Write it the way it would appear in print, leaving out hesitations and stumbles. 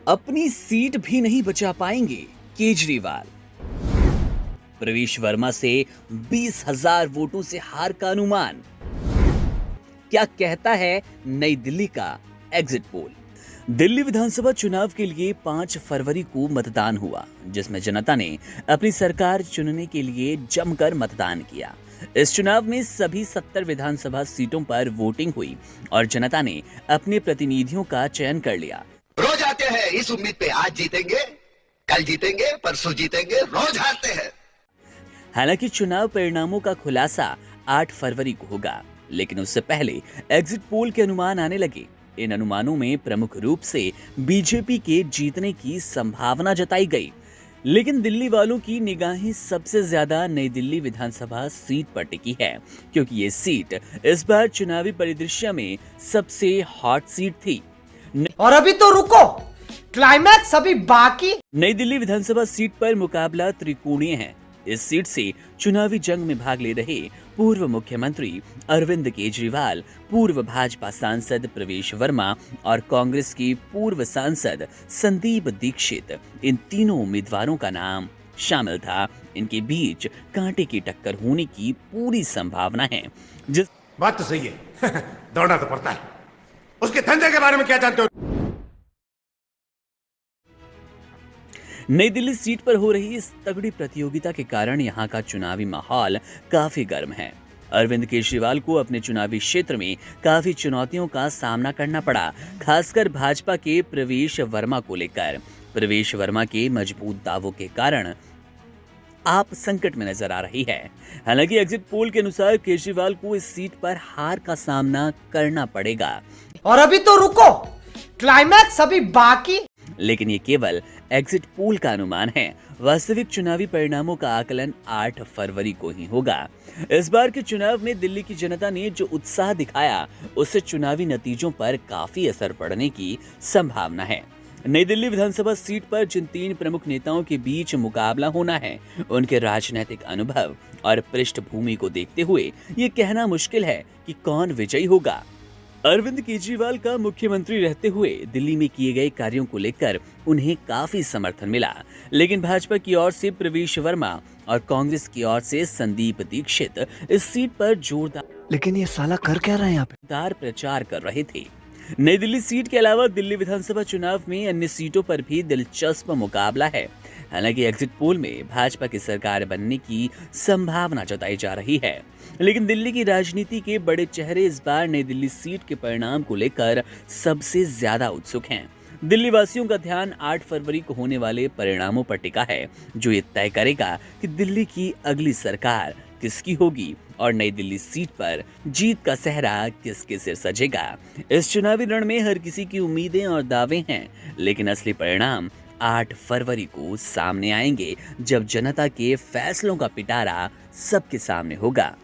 अपनी सीट भी नहीं बचा पाएंगे केजरीवाल। प्रवेश वर्मा से 20,000 वोटों से हार का अनुमान। क्या कहता है नई दिल्ली का एग्जिट पोल। दिल्ली विधानसभा चुनाव के लिए 5 फरवरी को मतदान हुआ, जिसमें जनता ने अपनी सरकार चुनने के लिए जमकर मतदान किया। इस चुनाव में सभी 70 विधानसभा सीटों पर वोटिंग हुई और जनता ने अपने प्रतिनिधियों का चयन कर लिया। रोज आते हैं इस उम्मीद पे, आज जीतेंगे, कल जीतेंगे, परसों जीतेंगे, रोज हारते हैं। हालांकि चुनाव परिणामों का खुलासा 8 फरवरी को होगा, लेकिन उससे पहले एग्जिट पोल के अनुमान आने लगे। इन अनुमानों में प्रमुख रूप से बीजेपी के जीतने की संभावना जताई गई, लेकिन दिल्ली वालों की निगाहें सबसे ज्यादा नई दिल्ली विधानसभा सीट पर टिकी है, क्योंकि ये सीट इस बार चुनावी परिदृश्य में सबसे हॉट सीट थी। और अभी तो रुको, क्लाइमैक्स अभी बाकी। नई दिल्ली विधानसभा सीट पर मुकाबला त्रिकोणीय है। इस सीट से चुनावी जंग में भाग ले रहे पूर्व मुख्यमंत्री अरविंद केजरीवाल, पूर्व भाजपा सांसद प्रवेश वर्मा और कांग्रेस की पूर्व सांसद संदीप दीक्षित, इन तीनों उम्मीदवारों का नाम शामिल था। इनके बीच कांटे की टक्कर होने की पूरी संभावना है। जिस बात तो सही है दौड़ना तो पड़ता है। उसके धंधे के बारे में क्या जानते हो? नई दिल्ली सीट पर हो रही इस तगड़ी प्रतियोगिता के कारण यहां का चुनावी माहौल काफी गर्म है। अरविंद केजरीवाल को अपने चुनावी क्षेत्र में काफी चुनौतियों का सामना करना पड़ा, खासकर भाजपा के प्रवेश वर्मा को लेकर। प्रवेश वर्मा के मजबूत दावों के कारण आप संकट में नजर आ रही है। हालांकि एग्जिट पोल के अनुसार केजरीवाल को इस सीट पर हार का सामना करना पड़ेगा। और अभी तो रुको, क्लाइमैक्स अभी बाकी। लेकिन ये केवल एग्जिट पोल का अनुमान है। वास्तविक चुनावी परिणामों का आकलन 8 फरवरी को ही होगा। इस बार के चुनाव में दिल्ली की जनता ने जो उत्साह दिखाया, उससे चुनावी नतीजों पर काफी असर पड़ने की संभावना है। नई दिल्ली विधानसभा सीट पर जिन 3 प्रमुख नेताओं के बीच मुकाबला होना है, उनके राजनीतिक अनुभव और पृष्ठभूमि को देखते हुए ये कहना मुश्किल है कि कौन विजयी होगा। अरविंद केजरीवाल का मुख्यमंत्री रहते हुए दिल्ली में किए गए कार्यों को लेकर उन्हें काफी समर्थन मिला, लेकिन भाजपा की ओर से प्रवेश वर्मा और कांग्रेस की ओर से संदीप दीक्षित इस सीट पर लेकिन ये साला कर क्या रहे हैं यहाँ पे? जोरदार प्रचार कर रहे थे। नई दिल्ली सीट के अलावा दिल्ली विधानसभा चुनाव में अन्य सीटों पर भी दिलचस्प मुकाबला है। हालांकि एग्जिट पोल में भाजपा की सरकार बनने की संभावना जताई जा रही है, लेकिन दिल्ली की राजनीति के बड़े चेहरे इस बार नई दिल्ली सीट के परिणाम को लेकर सबसे ज्यादा उत्सुक हैं। दिल्ली वासियों का ध्यान 8 फरवरी को होने वाले परिणामों पर टिका है, जो ये तय करेगा कि दिल्ली की अगली सरकार किसकी होगी और नई दिल्ली सीट पर जीत का सेहरा किसके सिर सजेगा। इस चुनावी रण में हर किसी की उम्मीदें और दावे हैं, लेकिन असली परिणाम 8 फरवरी को सामने आएंगे, जब जनता के फैसलों का पिटारा सबके सामने होगा।